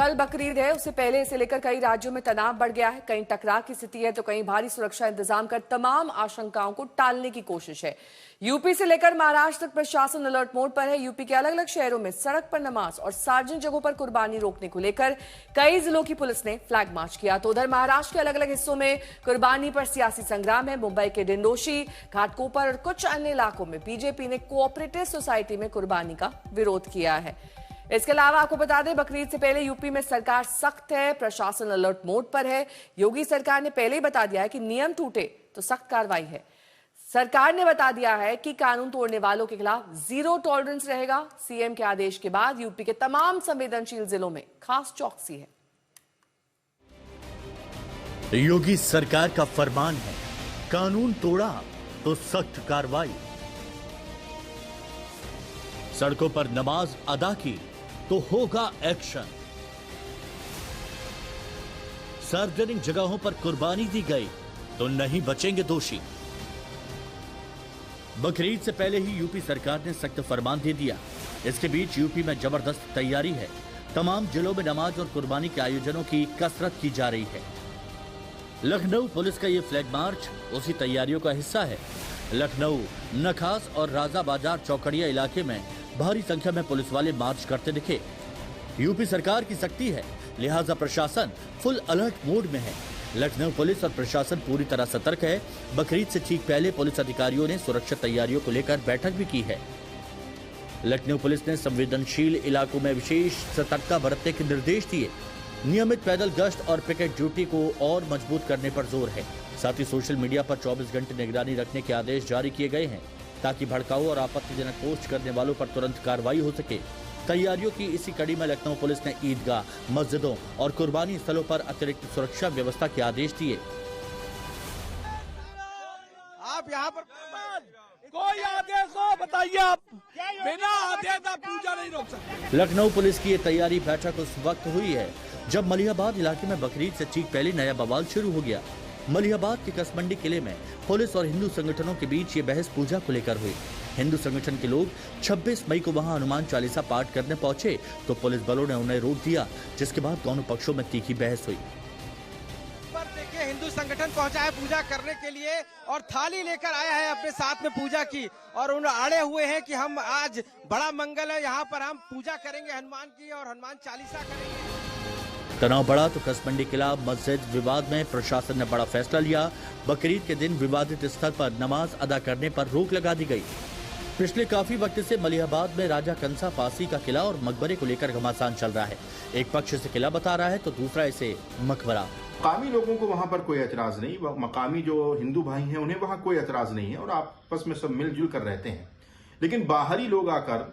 कल बकरीद है, उससे पहले इसे लेकर कई राज्यों में तनाव बढ़ गया है। कहीं टकराव की स्थिति है तो कहीं भारी सुरक्षा इंतजाम कर तमाम आशंकाओं को टालने की कोशिश है। यूपी से लेकर महाराष्ट्र तक प्रशासन अलर्ट मोड पर है। यूपी के अलग अलग शहरों में सड़क पर नमाज और सार्वजनिक जगहों पर कुर्बानी रोकने को लेकर कई जिलों की पुलिस ने फ्लैग मार्च किया। तो उधर महाराष्ट्र के अलग अलग हिस्सों में कुर्बानी पर सियासी संग्राम है। मुंबई के डिंडोशी, घाटकोपर और कुछ अन्य इलाकों में बीजेपी ने कोऑपरेटिव सोसाइटी में कुर्बानी का विरोध किया है। इसके अलावा आपको बता दें, बकरीद से पहले यूपी में सरकार सख्त है, प्रशासन अलर्ट मोड पर है। योगी सरकार ने पहले ही बता दिया है कि नियम टूटे तो सख्त कार्रवाई है। सरकार ने बता दिया है कि कानून तोड़ने वालों के खिलाफ जीरो टॉलरेंस रहेगा। सीएम के आदेश के बाद यूपी के तमाम संवेदनशील जिलों में खास चौकसी है। योगी सरकार का फरमान है, कानून तोड़ा तो सख्त कार्रवाई। सड़कों पर नमाज अदा की तो होगा एक्शन। सार्वजनिक जगहों पर कुर्बानी दी गई तो नहीं बचेंगे दोषी। बकरीद से पहले ही यूपी सरकार ने सख्त फरमान दे दिया। इसके बीच यूपी में जबरदस्त तैयारी है। तमाम जिलों में नमाज और कुर्बानी के आयोजनों की कसरत की जा रही है। लखनऊ पुलिस का ये फ्लैग मार्च उसी तैयारियों का हिस्सा है। लखनऊ, नखास और राजा बाजार चौकड़िया इलाके में भारी संख्या में पुलिस वाले मार्च करते दिखे। यूपी सरकार की सख्ती है, लिहाजा प्रशासन फुल अलर्ट मोड में है। लखनऊ पुलिस और प्रशासन पूरी तरह सतर्क है। बकरीद से ठीक पहले पुलिस अधिकारियों ने सुरक्षा तैयारियों को लेकर बैठक भी की है। लखनऊ पुलिस ने संवेदनशील इलाकों में विशेष सतर्कता बरतने के निर्देश दिए। नियमित पैदल गश्त और पिकेट ड्यूटी को और मजबूत करने पर जोर है। साथ ही सोशल मीडिया पर 24 घंटे निगरानी रखने के आदेश जारी किए गए हैं ताकि भड़काऊ और आपत्तिजनक पोस्ट करने वालों पर तुरंत कार्रवाई हो सके। तैयारियों की इसी कड़ी में लखनऊ पुलिस ने ईदगाह, मस्जिदों और कुर्बानी स्थलों पर अतिरिक्त सुरक्षा व्यवस्था के आदेश दिए। आप यहाँ पर कोई आदेश हो बताइए, आप बिना आदेश आप पूजा नहीं रोक सकते। लखनऊ पुलिस की ये तैयारी बैठक उस वक्त हुई है जब मलिहाबाद इलाके में बकरीद से ठीक पहले नया बवाल शुरू हो गया। मलिहाबाद के कसमंडी किले में पुलिस और हिंदू संगठनों के बीच ये बहस पूजा को लेकर हुई। हिंदू संगठन के लोग 26 मई को वहां हनुमान चालीसा पाठ करने पहुंचे तो पुलिस बलों ने उन्हें रोक दिया, जिसके बाद दोनों पक्षों में तीखी बहस हुई। पर देखिए, हिंदू संगठन पहुंचा है पूजा करने के लिए और थाली लेकर आया है अपने साथ में पूजा की, और उन अड़े हुए हैं कि हम आज बड़ा मंगल है, यहाँ पर हम पूजा करेंगे हनुमान की और हनुमान चालीसा करेंगे। तनाव बढ़ा तो कसमंडी किला मस्जिद विवाद में प्रशासन ने बड़ा फैसला लिया। बकरीद के दिन विवादित स्थल पर नमाज अदा करने पर रोक लगा दी गई। पिछले काफी वक्त से मलिहाबाद में राजा कंसा पासी का किला और मकबरे को लेकर घमासान चल रहा है। एक पक्ष इसे किला बता रहा है तो दूसरा इसे मकबरा। मकामी लोगों को वहाँ पर कोई एतराज नहीं, मकामी जो हिंदू भाई हैं उन्हें वहाँ कोई एतराज नहीं है और आपस में सब मिलजुल कर रहते हैं। लेकिन बाहरी लोग आकर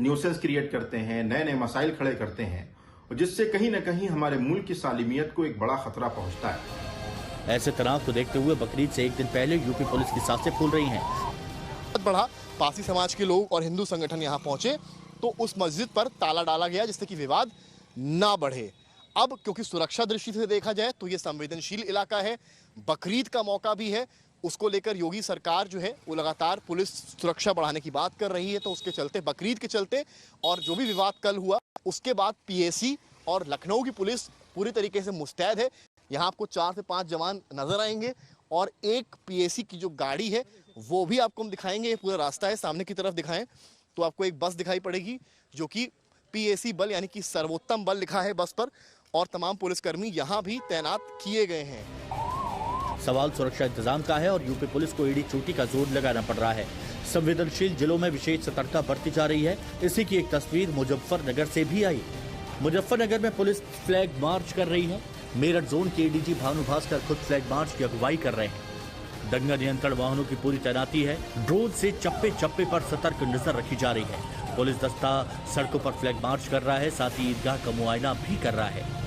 न्यूसेंस क्रिएट करते हैं, नए नए मसाइल खड़े करते हैं, जिससे कहीं न कहीं हमारे मुल्क की सालिमियत को एक बड़ा खतरा पहुंचता है। ऐसे तनाव को देखते हुए बकरीद से एक दिन पहले यूपी पुलिस की सांसें फूल रही हैं। बहुत बड़ा पासी समाज के लोग और हिंदू संगठन यहाँ पहुंचे तो उस मस्जिद पर ताला डाला गया जिससे कि विवाद ना बढ़े। अब क्योंकि सुरक्षा दृष्टि से देखा जाए तो ये संवेदनशील इलाका है, बकरीद का मौका भी है, उसको लेकर योगी सरकार जो है वो लगातार पुलिस सुरक्षा बढ़ाने की बात कर रही है। तो उसके चलते, बकरीद के चलते और जो भी विवाद कल हुआ उसके बाद पीएसी और लखनऊ की पुलिस पूरी तरीके से मुस्तैद है। यहाँ आपको 4 से 5 जवान नजर आएंगे और एक पीएसी की जो गाड़ी है वो भी आपको हम दिखाएंगे। ये पूरा रास्ता है, सामने की तरफ दिखाएं तो आपको एक बस दिखाई पड़ेगी जो कि पीएसी बल यानी कि सर्वोत्तम बल लिखा है बस पर, और तमाम पुलिसकर्मी यहाँ भी तैनात किए गए हैं। सवाल सुरक्षा इंतजाम का है और यूपी पुलिस को एड़ी चोटी का जोर लगाना पड़ रहा है। संवेदनशील जिलों में विशेष सतर्कता बरती जा रही है। इसी की एक तस्वीर मुजफ्फरनगर से भी आई। मुजफ्फरनगर में पुलिस फ्लैग मार्च कर रही है। मेरठ जोन के एडीजी भानु भास्कर खुद फ्लैग मार्च की अगुवाई कर रहे हैं। दंगा नियंत्रण वाहनों की पूरी तैनाती है। ड्रोन से चप्पे चप्पे पर सतर्क नजर रखी जा रही है। पुलिस दस्ता सड़कों पर फ्लैग मार्च कर रहा है, साथ ही ईदगाह का मुआयना भी कर रहा है।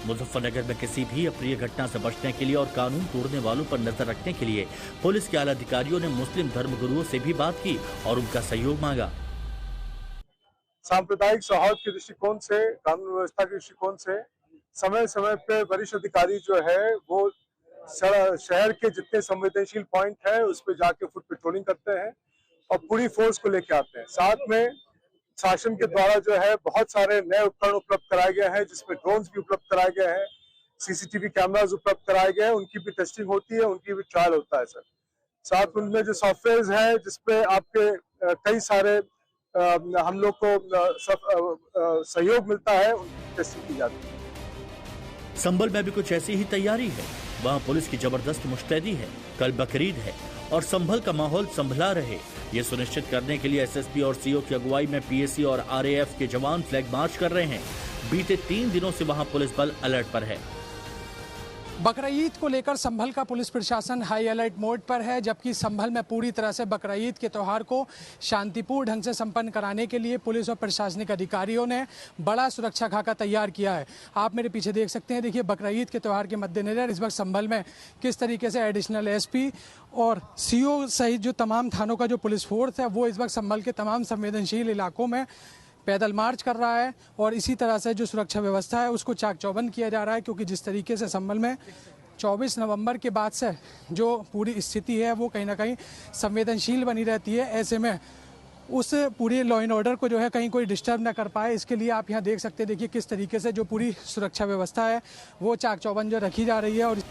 मुजफ्फरनगर में किसी भी अप्रिय घटना से बचने के लिए और कानून तोड़ने वालों पर नजर रखने के लिए पुलिस के आला अधिकारियों ने मुस्लिम धर्मगुरुओं से भी बात की और उनका सहयोग मांगा। सांप्रदायिक सौहार्द के दृष्टिकोण से, कानून व्यवस्था के दृष्टिकोण से समय समय पे वरिष्ठ अधिकारी जो है वो शहर के जितने संवेदनशील पॉइंट है उस पर जाके फुट पेट्रोलिंग करते हैं और पूरी फोर्स को लेके आते हैं। साथ में शासन के द्वारा जो है बहुत सारे नए उपकरण उपलब्ध कराए गए हैं, जिसमें ड्रोन्स भी उपलब्ध कराए गए हैं, सीसीटीवी कैमरास उपलब्ध कराए गए हैं, उनकी भी टेस्टिंग होती है, उनकी भी ट्रायल होता है सर। साथ उनमें जो सॉफ्टवेयर है जिसपे आपके कई सारे हम लोग को सहयोग मिलता है, उनकी टेस्टिंग की जाती है। संभल में भी कुछ ऐसी ही तैयारी है। वहाँ पुलिस की जबरदस्त मुस्तैदी है। कल बकरीद है और संभल का माहौल संभला रहे, ये सुनिश्चित करने के लिए एसएसपी और सीओ की अगुवाई में पीएसी और आरएएफ के जवान फ्लैग मार्च कर रहे हैं। बीते 3 दिनों से वहाँ पुलिस बल अलर्ट पर है। बकरीद को लेकर संभल का पुलिस प्रशासन हाई अलर्ट मोड पर है, जबकि संभल में पूरी तरह से बकरीद के त्यौहार को शांतिपूर्ण ढंग से संपन्न कराने के लिए पुलिस और प्रशासनिक अधिकारियों ने बड़ा सुरक्षा खाका तैयार किया है। आप मेरे पीछे देख सकते हैं, देखिए बकरीद के त्यौहार के मद्देनजर इस वक्त संभल में किस तरीके से एडिशनल एसपी और सीओ सहित जो तमाम थानों का जो पुलिस फोर्स है वो इस वक्त संभल के तमाम संवेदनशील इलाकों में पैदल मार्च कर रहा है और इसी तरह से जो सुरक्षा व्यवस्था है उसको चाक चौबंद किया जा रहा है, क्योंकि जिस तरीके से संभल में 24 नवंबर के बाद से जो पूरी स्थिति है वो कहीं ना कहीं संवेदनशील बनी रहती है। ऐसे में उस पूरे लॉ एंड ऑर्डर को जो है कहीं कोई डिस्टर्ब ना कर पाए, इसके लिए आप यहाँ देख सकते हैं, देखिए किस तरीके से जो पूरी सुरक्षा व्यवस्था है वो चाक चौबंद जो रखी जा रही है। और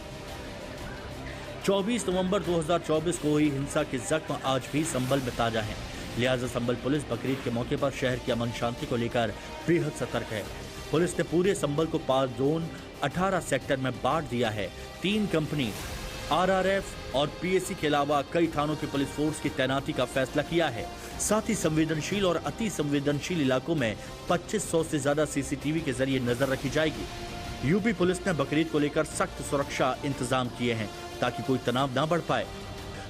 24 नवंबर 2024 को हुई हिंसा के जख्म आज भी संभल में ताजा हैं। लिहाजा संभल पुलिस बकरीद के मौके पर शहर की अमन शांति को लेकर बेहद सतर्क है। पुलिस ने पूरे संभल को 5 जोन 18 सेक्टर में बांट दिया है। 3 कंपनी आरआरएफ और पीएसी के अलावा कई थानों की पुलिस फोर्स की तैनाती का फैसला किया है। साथ ही संवेदनशील और अति संवेदनशील इलाकों में 2500 से ज्यादा सीसीटीवी के जरिए नजर रखी जाएगी। यूपी पुलिस ने बकरीद को लेकर सख्त सुरक्षा इंतजाम किए हैं ताकि कोई तनाव न बढ़ पाए।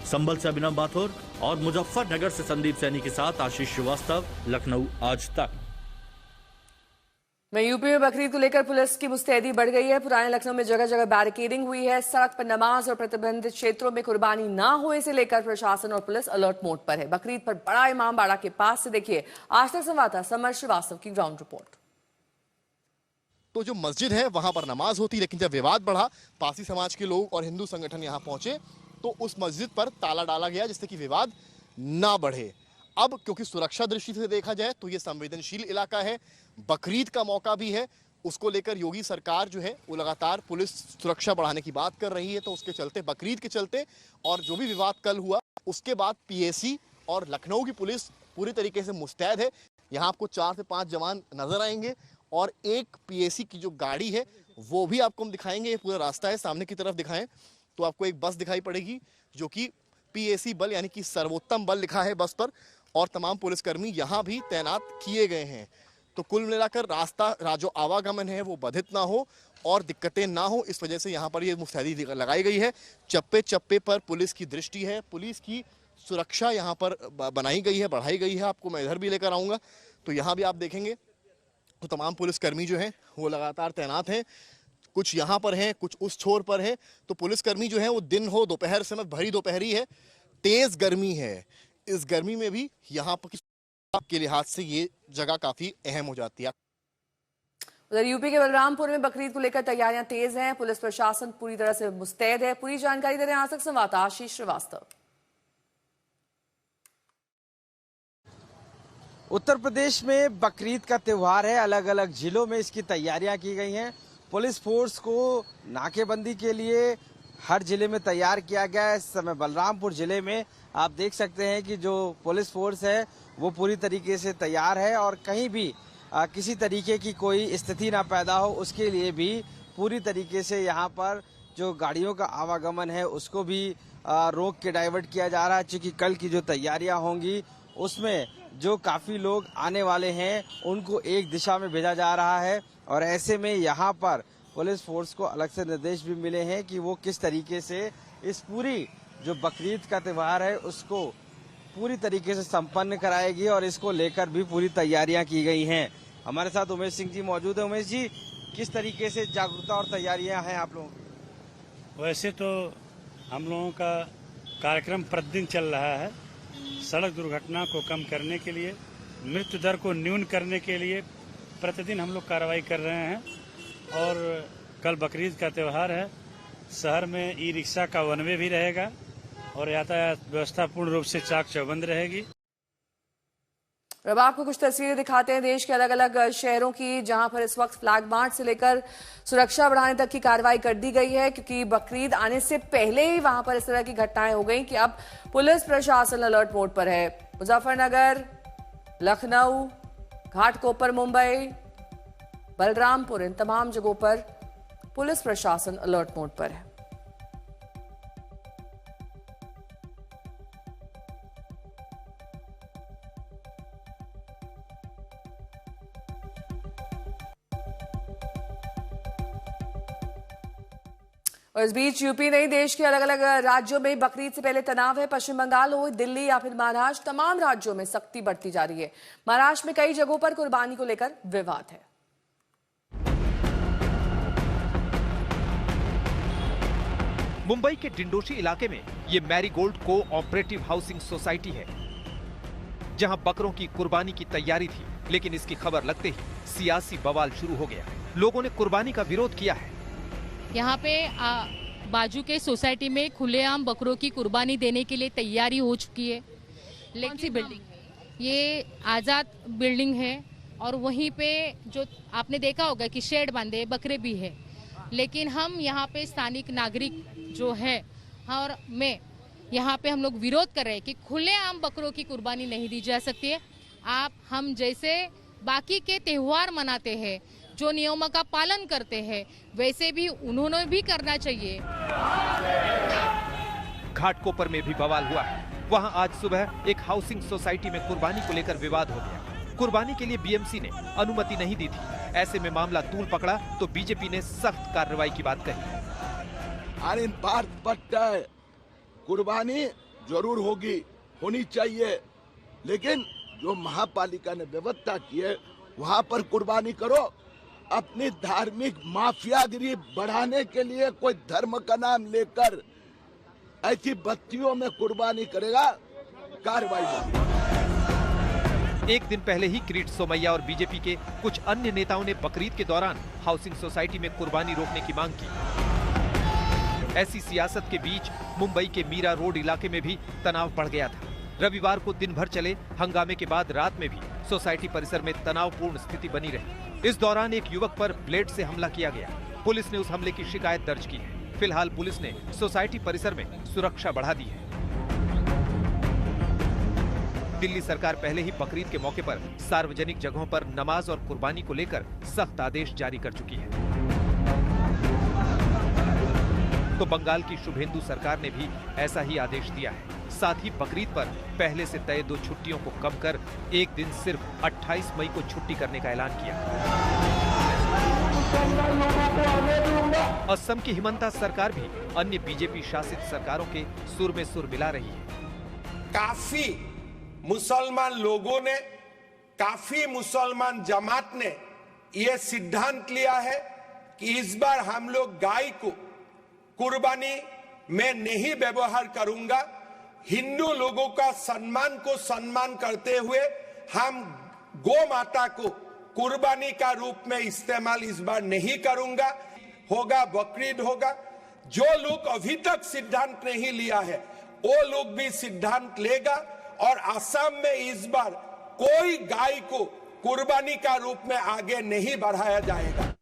संभल से अभिनव माथुर और मुजफ्फरनगर से संदीप सैनी के साथ आशीष श्रीवास्तव, लखनऊ आज तक। यूपी में बकरीद को लेकर पुलिस की मुस्तैदी बढ़ गई है। पुराने लखनऊ में जगह जगह बैरिकेडिंग हुई है। सड़क पर नमाज और प्रतिबंधित क्षेत्रों में कुर्बानी ना हो, इसे लेकर प्रशासन और पुलिस अलर्ट मोड पर है। बकरीद पर बड़ा इमाम बाड़ा के पास से देखिए आज तक संवाददाता समर श्रीवास्तव की ग्राउंड रिपोर्ट। तो जो मस्जिद है वहां पर नमाज होती, लेकिन जब विवाद बढ़ा, पारसी समाज के लोग और हिंदू संगठन यहां पहुंचे तो उस मस्जिद पर ताला डाला गया जिससे कि विवाद ना बढ़े। अब क्योंकि सुरक्षा दृष्टि से देखा जाए तो ये संवेदनशील इलाका है, बकरीद का मौका भी है, उसको लेकर योगी सरकार जो है वो लगातार पुलिस सुरक्षा बढ़ाने की बात कर रही है। तो उसके चलते, बकरीद के चलते और जो भी विवाद कल हुआ उसके बाद पीएसी और लखनऊ की पुलिस पूरी तरीके से मुस्तैद है। यहाँ आपको 4 से 5 जवान नजर आएंगे और एक पीएसी की जो गाड़ी है वो भी आपको हम दिखाएंगे। ये पूरा रास्ता है, सामने की तरफ दिखाएं तो आपको एक बस दिखाई पड़ेगी जो कि पीएसी बल यानी कि सर्वोत्तम बल लिखा है बस पर, और तमाम पुलिसकर्मी यहाँ भी तैनात किए गए हैं। तो कुल मिलाकर रास्ता जो आवागमन है वो बाधित ना हो और दिक्कतें ना हो, इस वजह से यहाँ पर ये मुस्तैदी लगाई गई है। चप्पे चप्पे पर पुलिस की दृष्टि है, पुलिस की सुरक्षा यहाँ पर बनाई गई है, बढ़ाई गई है। आपको मैं इधर भी लेकर आऊँगा तो यहाँ भी आप देखेंगे तो तमाम पुलिसकर्मी जो हैं वो लगातार तैनात हैं। कुछ यहाँ पर हैं, कुछ उस छोर पर हैं। तो पुलिसकर्मी जो है वो दिन हो दोपहर समय, भरी दोपहरी है, तेज गर्मी है, इस गर्मी में भी यहाँ पर के लिहाज से ये जगह काफी अहम हो जाती है। उधर यूपी के बलरामपुर में बकरीद को लेकर तैयारियां तेज हैं। पुलिस प्रशासन पूरी तरह से मुस्तैद है। पूरी जानकारी दे रहे हैं आज तक संवाददाता आशीष श्रीवास्तव। उत्तर प्रदेश में बकरीद का त्योहार है, अलग अलग जिलों में इसकी तैयारियां की गई हैं। पुलिस फोर्स को नाकेबंदी के लिए हर जिले में तैयार किया गया है। इस समय बलरामपुर जिले में आप देख सकते हैं कि जो पुलिस फोर्स है वो पूरी तरीके से तैयार है और कहीं भी किसी तरीके की कोई स्थिति ना पैदा हो उसके लिए भी पूरी तरीके से यहाँ पर जो गाड़ियों का आवागमन है उसको भी रोक के डाइवर्ट किया जा रहा है। क्योंकि कल की जो तैयारियां होंगी उसमें जो काफी लोग आने वाले हैं उनको एक दिशा में भेजा जा रहा है और ऐसे में यहाँ पर पुलिस फोर्स को अलग से निर्देश भी मिले हैं कि वो किस तरीके से इस पूरी जो बकरीद का त्योहार है उसको पूरी तरीके से संपन्न कराएगी और इसको लेकर भी पूरी तैयारियां की गई हैं। हमारे साथ उमेश सिंह जी मौजूद है। उमेश जी, किस तरीके से जागरूकता और तैयारियां हैं आप लोगों की? वैसे तो हम लोगों का कार्यक्रम प्रतिदिन चल रहा है। सड़क दुर्घटना को कम करने के लिए, मृत्यु दर को न्यून करने के लिए प्रतिदिन हम लोग कार्रवाई कर रहे हैं। और कल बकरीद का त्यौहार है, शहर में ई रिक्शा का वन वे भी रहेगा और यातायात व्यवस्था पूर्ण रूप से चाक चौबंद रहेगी। और अब आपको कुछ तस्वीरें दिखाते हैं देश के अलग अलग शहरों की, जहां पर इस वक्त फ्लैग मार्च से लेकर सुरक्षा बढ़ाने तक की कार्रवाई कर दी गई है, क्योंकि बकरीद आने से पहले ही वहां पर इस तरह की घटनाएं हो गई कि अब पुलिस प्रशासन अलर्ट मोड पर है। मुजफ्फरनगर, लखनऊ, घाटकोपर मुंबई, बलरामपुर, इन तमाम जगहों पर पुलिस प्रशासन अलर्ट मोड पर है। और इस बीच यूपी नहीं, देश के अलग अलग राज्यों में बकरीद से पहले तनाव है। पश्चिम बंगाल हो, दिल्ली या फिर महाराष्ट्र, तमाम राज्यों में सख्ती बढ़ती जा रही है। महाराष्ट्र में कई जगहों पर कुर्बानी को लेकर विवाद है। मुंबई के डिंडोशी इलाके में ये मैरीगोल्ड कोऑपरेटिव हाउसिंग सोसाइटी है, जहां बकरों की कुर्बानी की तैयारी थी, लेकिन इसकी खबर लगते ही सियासी बवाल शुरू हो गया। लोगों ने कुर्बानी का विरोध किया है। यहाँ पे बाजू के सोसाइटी में खुलेआम बकरों की कुर्बानी देने के लिए तैयारी हो चुकी है। लेकिन सी बिल्डिंग ये आज़ाद बिल्डिंग है और वहीं पे जो आपने देखा होगा कि शेड बांधे बकरे भी है, लेकिन हम यहाँ पे स्थानिक नागरिक जो है और मैं यहाँ पे हम लोग विरोध कर रहे हैं कि खुलेआम बकरों की कुर्बानी नहीं दी जा सकती है। हम जैसे बाकी के त्योहार मनाते हैं, जो नियमों का पालन करते हैं, वैसे भी उन्होंने भी करना चाहिए। घाटकोपर में भी बवाल हुआ है। वहां आज सुबह एक हाउसिंग सोसाइटी में कुर्बानी को लेकर विवाद हो गया। कुर्बानी के लिए बीएमसी ने अनुमति नहीं दी थी। ऐसे में मामला तूल पकड़ा तो बीजेपी ने सख्त कार्रवाई की बात कही। अरे बात पट्टा है, कुर्बानी जरूर होनी चाहिए, लेकिन जो महापालिका ने व्यवस्था की है वहाँ पर कुर्बानी करो। अपनी धार्मिक माफियागिरी बढ़ाने के लिए कोई धर्म का नाम लेकर ऐसी बस्तियों में कुर्बानी करेगा, कार्रवाई होगी। एक दिन पहले ही किरीट सोमैया और बीजेपी के कुछ अन्य नेताओं ने बकरीद के दौरान हाउसिंग सोसाइटी में कुर्बानी रोकने की मांग की। ऐसी सियासत के बीच मुंबई के मीरा रोड इलाके में भी तनाव बढ़ गया था। रविवार को दिन भर चले हंगामे के बाद रात में भी सोसाइटी परिसर में तनावपूर्ण स्थिति बनी रही। इस दौरान एक युवक पर ब्लेड से हमला किया गया। पुलिस ने उस हमले की शिकायत दर्ज की है। फिलहाल पुलिस ने सोसाइटी परिसर में सुरक्षा बढ़ा दी है। दिल्ली सरकार पहले ही बकरीद के मौके पर सार्वजनिक जगहों पर नमाज और कुर्बानी को लेकर सख्त आदेश जारी कर चुकी है। तो बंगाल की शुभेंदु सरकार ने भी ऐसा ही आदेश दिया है। साथ ही बकरीद पर पहले से तय 2 छुट्टियों को कम कर एक दिन सिर्फ 28 मई को छुट्टी करने का ऐलान किया। असम की हिमंता सरकार भी अन्य बीजेपी शासित सरकारों के सुर में सुर मिला रही है। काफी मुसलमान लोगों ने, काफी मुसलमान जमात ने यह सिद्धांत लिया है कि इस बार हम लोग गाय को कुर्बानी में नहीं व्यवहार करूंगा। हिंदू लोगों का सम्मान को सम्मान करते हुए हम गौ माता को कुर्बानी का रूप में इस्तेमाल इस बार नहीं करूंगा। होगा बकरीद होगा। जो लोग अभी तक सिद्धांत नहीं लिया है वो लोग भी सिद्धांत लेगा और असम में इस बार कोई गाय को कुर्बानी का रूप में आगे नहीं बढ़ाया जाएगा।